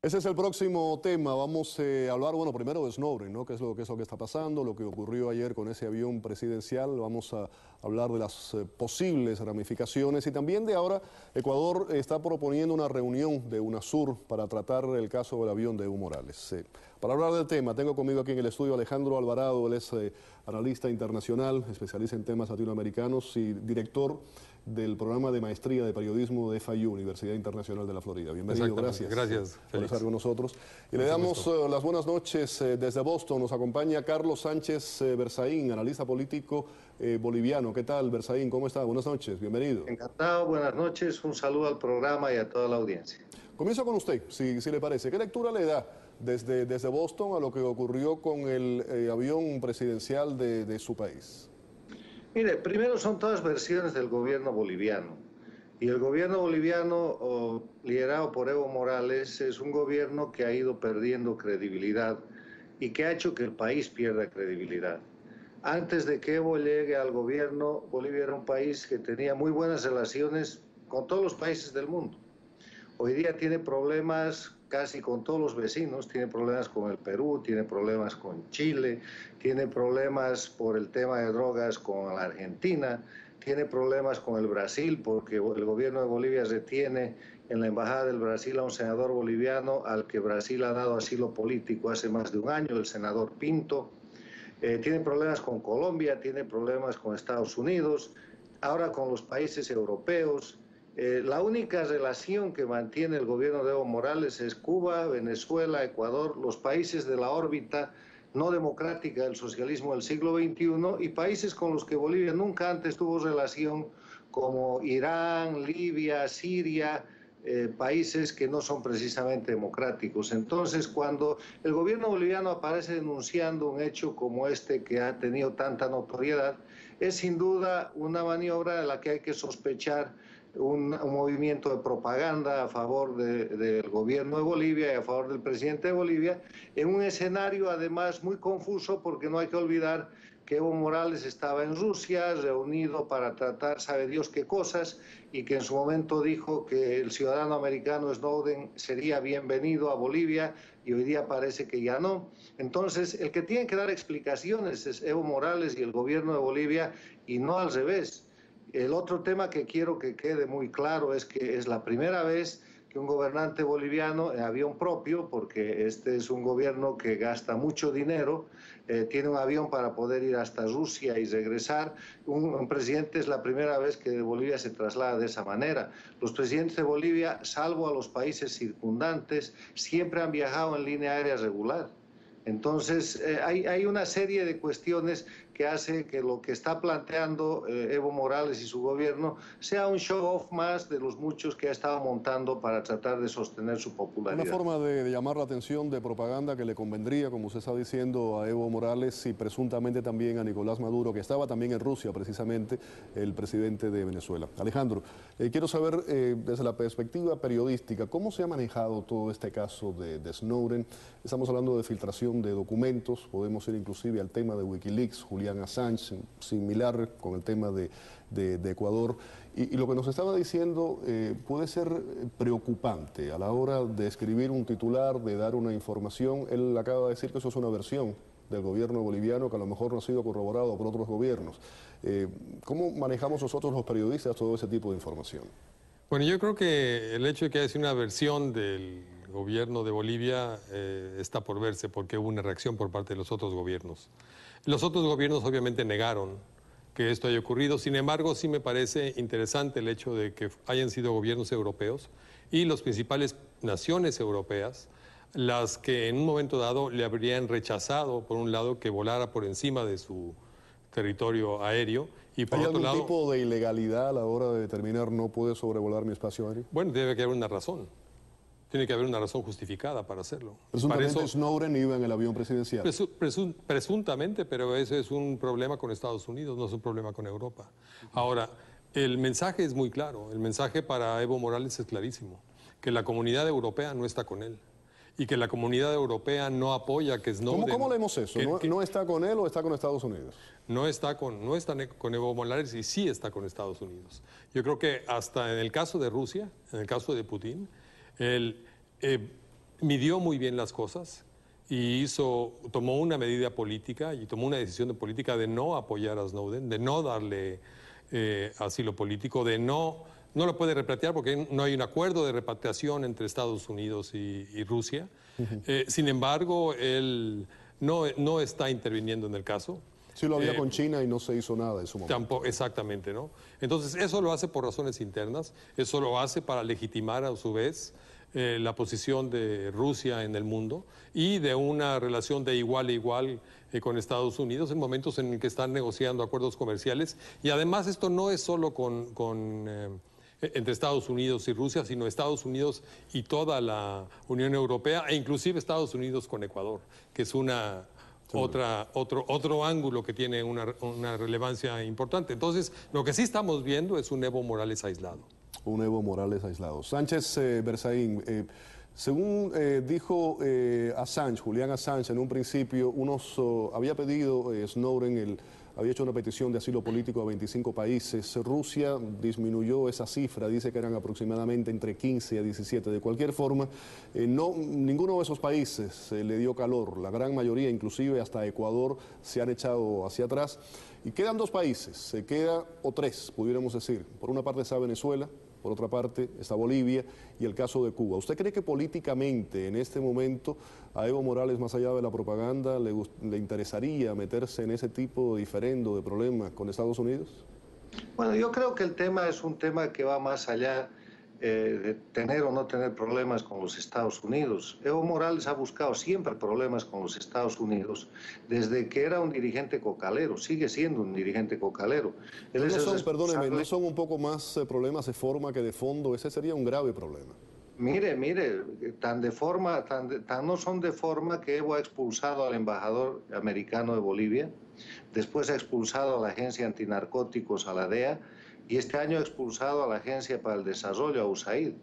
Ese es el próximo tema. Vamos a hablar, bueno, primero de Snowden, ¿no? ¿Qué es lo que está pasando? Lo que ocurrió ayer con ese avión presidencial. Vamos a hablar de las posibles ramificaciones y también de ahora Ecuador está proponiendo una reunión de UNASUR para tratar el caso del avión de Evo Morales. Para hablar del tema, tengo conmigo aquí en el estudio a Alejandro Alvarado. Él es analista internacional, especialista en temas latinoamericanos y director del programa de maestría de periodismo de FIU, Universidad Internacional de la Florida. Bienvenido, gracias. Gracias, por estar con nosotros. Y le damos las buenas noches desde Boston. Nos acompaña Carlos Sánchez Berzaín, analista político boliviano. ¿Qué tal, Berzaín? ¿Cómo está? Buenas noches, bienvenido. Encantado, buenas noches. Un saludo al programa y a toda la audiencia. Comienzo con usted, si le parece. ¿Qué lectura le da desde Boston a lo que ocurrió con el avión presidencial de su país? Mire, primero son todas versiones del gobierno boliviano. Y el gobierno boliviano, liderado por Evo Morales, es un gobierno que ha ido perdiendo credibilidad y que ha hecho que el país pierda credibilidad. Antes de que Evo llegue al gobierno, Bolivia era un país que tenía muy buenas relaciones con todos los países del mundo. Hoy día tiene problemas casi con todos los vecinos, tiene problemas con el Perú, tiene problemas con Chile, tiene problemas por el tema de drogas con la Argentina, tiene problemas con el Brasil porque el gobierno de Bolivia retiene en la embajada del Brasil a un senador boliviano al que Brasil ha dado asilo político hace más de un año, el senador Pinto. Tiene problemas con Colombia, tiene problemas con Estados Unidos, ahora con los países europeos. La única relación que mantiene el gobierno de Evo Morales es Cuba, Venezuela, Ecuador, los países de la órbita no democrática del socialismo del siglo XXI y países con los que Bolivia nunca antes tuvo relación, como Irán, Libia, Siria, países que no son precisamente democráticos. Entonces, cuando el gobierno boliviano aparece denunciando un hecho como este que ha tenido tanta notoriedad, es sin duda una maniobra de la que hay que sospechar un movimiento de propaganda a favor del gobierno de Bolivia y a favor del presidente de Bolivia, en un escenario además muy confuso porque no hay que olvidar que Evo Morales estaba en Rusia reunido para tratar sabe Dios qué cosas y que en su momento dijo que el ciudadano americano Snowden sería bienvenido a Bolivia y hoy día parece que ya no. Entonces el que tiene que dar explicaciones es Evo Morales y el gobierno de Bolivia y no al revés. El otro tema que quiero que quede muy claro es que es la primera vez que un gobernante boliviano en avión propio, porque este es un gobierno que gasta mucho dinero, tiene un avión para poder ir hasta Rusia y regresar. Un presidente es la primera vez que de Bolivia se traslada de esa manera. Los presidentes de Bolivia, salvo a los países circundantes, siempre han viajado en línea aérea regular. Entonces, hay una serie de cuestiones que hace que lo que está planteando Evo Morales y su gobierno sea un show-off más de los muchos que ha estado montando para tratar de sostener su popularidad. Una forma de llamar la atención de propaganda que le convendría, como usted está diciendo, a Evo Morales y presuntamente también a Nicolás Maduro, que estaba también en Rusia, precisamente, el presidente de Venezuela. Alejandro, quiero saber desde la perspectiva periodística, ¿cómo se ha manejado todo este caso de Snowden? Estamos hablando de filtración de documentos, podemos ir inclusive al tema de Wikileaks, Julian Assange, similar con el tema de Ecuador. Y lo que nos estaba diciendo puede ser preocupante a la hora de escribir un titular, de dar una información. Él acaba de decir que eso es una versión del gobierno boliviano que a lo mejor no ha sido corroborado por otros gobiernos. ¿Cómo manejamos nosotros los periodistas todo ese tipo de información? Bueno, yo creo que el hecho de que haya sido una versión del gobierno de Bolivia está por verse porque hubo una reacción por parte de los otros gobiernos. Los otros gobiernos obviamente negaron que esto haya ocurrido, sin embargo sí me parece interesante el hecho de que hayan sido gobiernos europeos y las principales naciones europeas las que en un momento dado le habrían rechazado, por un lado, que volara por encima de su territorio aéreo y por otro lado... ¿Hay algún tipo de ilegalidad a la hora de determinar no puede sobrevolar mi espacio aéreo? Bueno, debe que haber una razón. Tiene que haber una razón justificada para hacerlo. Presuntamente para eso, Snowden iba en el avión presidencial. Presuntamente, pero ese es un problema con Estados Unidos, no es un problema con Europa. Ahora, el mensaje es muy claro. El mensaje para Evo Morales es clarísimo. Que la comunidad europea no está con él. Y que la comunidad europea no apoya que Snowden... ¿Cómo leemos eso? ¿No está con él o está con Estados Unidos? No está con Evo Morales y sí está con Estados Unidos. Yo creo que hasta en el caso de Rusia, en el caso de Putin, midió muy bien las cosas y tomó una medida política y tomó una decisión de política de no apoyar a Snowden, de no darle asilo político, no lo puede repatriar porque no hay un acuerdo de repatriación entre Estados Unidos y Rusia. Sin embargo, él no está interviniendo en el caso. Sí lo había con China y no se hizo nada en su momento. Tampoco, exactamente, ¿no? Entonces, eso lo hace por razones internas, eso lo hace para legitimar a su vez la posición de Rusia en el mundo y de una relación de igual a igual con Estados Unidos en momentos en que están negociando acuerdos comerciales. Y además esto no es solo entre Estados Unidos y Rusia, sino Estados Unidos y toda la Unión Europea e inclusive Estados Unidos con Ecuador, que es otro ángulo que tiene una relevancia importante. Entonces, lo que sí estamos viendo es un Evo Morales aislado. Un Evo Morales aislado. Sánchez Berzaín, según dijo Assange, Julian Assange, en un principio, había pedido Snowden, había hecho una petición de asilo político a 25 países. Rusia disminuyó esa cifra, dice que eran aproximadamente entre 15 a 17. De cualquier forma, ninguno de esos países le dio calor. La gran mayoría, inclusive hasta Ecuador, se han echado hacia atrás. Y quedan dos países, o tres, pudiéramos decir. Por una parte está Venezuela, por otra parte está Bolivia y el caso de Cuba. ¿Usted cree que políticamente en este momento a Evo Morales, más allá de la propaganda, le interesaría meterse en ese tipo de diferendo, de problemas con Estados Unidos? Bueno, yo creo que el tema es un tema que va más allá de tener o no tener problemas con los Estados Unidos. Evo Morales ha buscado siempre problemas con los Estados Unidos desde que era un dirigente cocalero, sigue siendo un dirigente cocalero. Perdóneme, ¿no son un poco más problemas de forma que de fondo? Ese sería un grave problema. Mire, tan no son de forma que Evo ha expulsado al embajador americano de Bolivia, después ha expulsado a la agencia antinarcóticos, a la DEA, y este año ha expulsado a la Agencia para el Desarrollo, a USAID.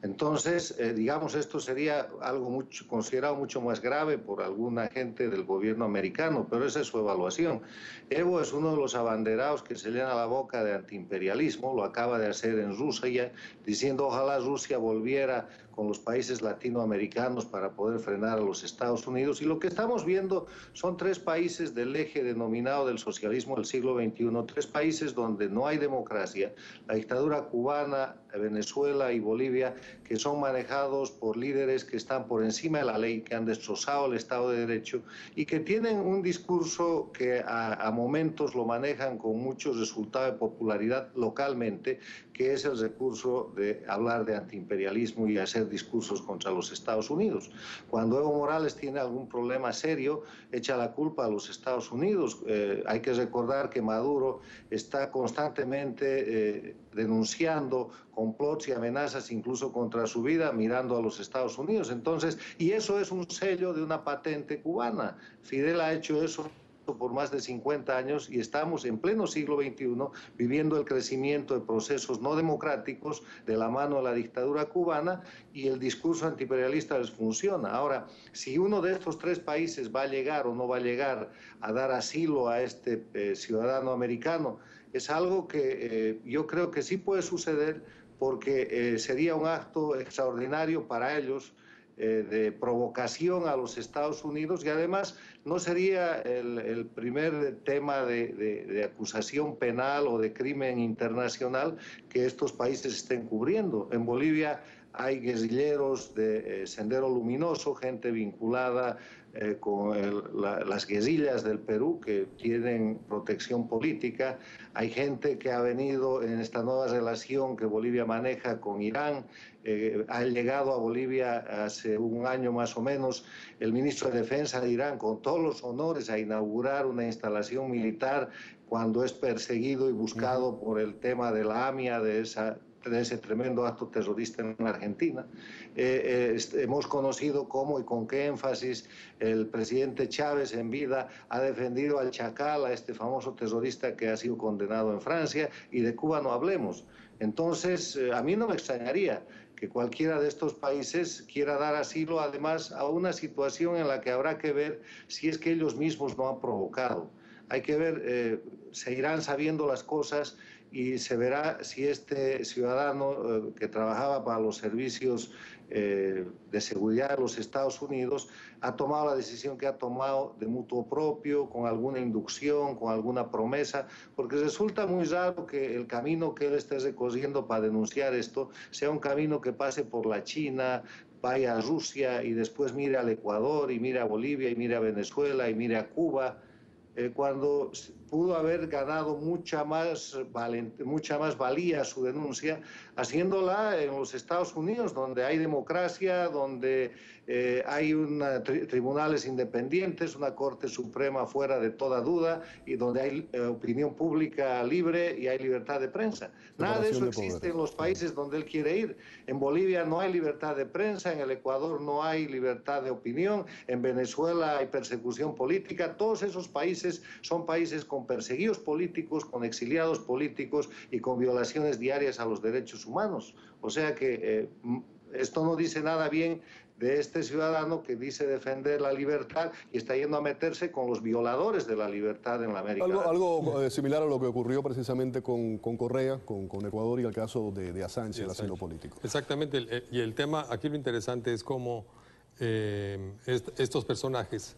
Entonces, digamos, esto sería algo considerado mucho más grave por algún agente del gobierno americano, pero esa es su evaluación. Evo es uno de los abanderados que se llena la boca de antiimperialismo, lo acaba de hacer en Rusia, diciendo ojalá Rusia volviera con los países latinoamericanos para poder frenar a los Estados Unidos. Y lo que estamos viendo son tres países del eje denominado del socialismo del siglo XXI, tres países donde no hay democracia, la dictadura cubana, Venezuela y Bolivia, que son manejados por líderes que están por encima de la ley, que han destrozado el Estado de Derecho y que tienen un discurso que a momentos lo manejan con mucho resultado de popularidad localmente, que es el recurso de hablar de antiimperialismo y hacer discursos contra los Estados Unidos. Cuando Evo Morales tiene algún problema serio, echa la culpa a los Estados Unidos. Hay que recordar que Maduro está constantemente denunciando complots y amenazas incluso contra su vida, mirando a los Estados Unidos. Entonces, y eso es un sello de una patente cubana. Fidel ha hecho eso por más de 50 años y estamos en pleno siglo XXI viviendo el crecimiento de procesos no democráticos de la mano de la dictadura cubana y el discurso antiimperialista les funciona. Ahora, si uno de estos tres países va a llegar o no va a llegar a dar asilo a este ciudadano americano, es algo que yo creo que sí puede suceder porque sería un acto extraordinario para ellos de provocación a los Estados Unidos y además no sería el primer tema de acusación penal o de crimen internacional que estos países estén cubriendo. En Bolivia hay guerrilleros de Sendero Luminoso, gente vinculada con las guerrillas del Perú que tienen protección política. Hay gente que ha venido en esta nueva relación que Bolivia maneja con Irán. Ha llegado a Bolivia hace un año más o menos el ministro de Defensa de Irán con todos los honores a inaugurar una instalación militar cuando es perseguido y buscado por el tema de la AMIA, de ese tremendo acto terrorista en Argentina. Hemos conocido cómo y con qué énfasis el presidente Chávez en vida ha defendido al Chacal, a este famoso terrorista que ha sido condenado en Francia, y de Cuba no hablemos. Entonces, a mí no me extrañaría que cualquiera de estos países quiera dar asilo, además, a una situación en la que habrá que ver si es que ellos mismos no han provocado. Hay que ver, se irán sabiendo las cosas y se verá si este ciudadano que trabajaba para los servicios de seguridad de los Estados Unidos, ha tomado la decisión que ha tomado de mutuo propio, con alguna inducción, con alguna promesa, porque resulta muy raro que el camino que él esté recorriendo para denunciar esto sea un camino que pase por la China, vaya a Rusia y después mire al Ecuador y mire a Bolivia y mire a Venezuela y mire a Cuba, cuando pudo haber ganado mucha más valía su denuncia haciéndola en los Estados Unidos, donde hay democracia, donde hay tribunales independientes, una Corte Suprema fuera de toda duda y donde hay opinión pública libre y hay libertad de prensa. Nada de eso existe en los países donde él quiere ir. En Bolivia no hay libertad de prensa, en el Ecuador no hay libertad de opinión, en Venezuela hay persecución política. Todos esos países son países con perseguidos políticos, con exiliados políticos y con violaciones diarias a los derechos humanos. O sea que esto no dice nada bien de este ciudadano que dice defender la libertad y está yendo a meterse con los violadores de la libertad en la América Latina. Algo similar a lo que ocurrió precisamente con Correa, con Ecuador y el caso de Assange, el asilo político. Exactamente, y el tema, aquí lo interesante es cómo estos personajes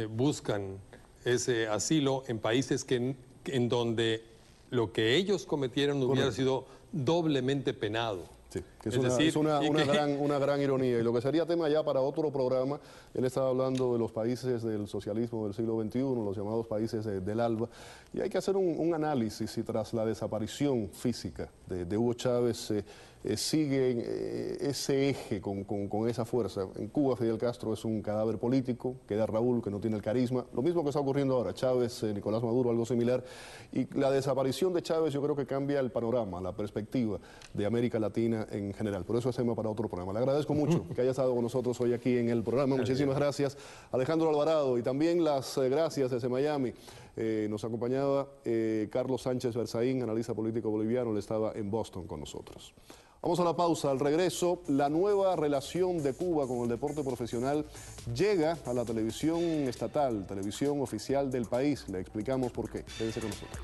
buscan ese asilo en países en donde lo que ellos cometieron hubiera sido doblemente penado. Sí, que es una gran ironía. Y lo que sería tema ya para otro programa, él estaba hablando de los países del socialismo del siglo XXI, los llamados países del ALBA, y hay que hacer un análisis si tras la desaparición física de Hugo Chávez sigue ese eje con esa fuerza. En Cuba Fidel Castro es un cadáver político, queda Raúl que no tiene el carisma, lo mismo que está ocurriendo ahora, Chávez, Nicolás Maduro, algo similar, y la desaparición de Chávez yo creo que cambia el panorama, la perspectiva de América Latina en general. Por eso es tema para otro programa. Le agradezco mucho que haya estado con nosotros hoy aquí en el programa. Muchísimas gracias, Alejandro Alvarado, y también las gracias desde Miami. Nos acompañaba Carlos Sánchez Berzaín, analista político boliviano, él estaba en Boston con nosotros. Vamos a la pausa. Al regreso, la nueva relación de Cuba con el deporte profesional llega a la televisión estatal, televisión oficial del país. Le explicamos por qué. Quédense con nosotros.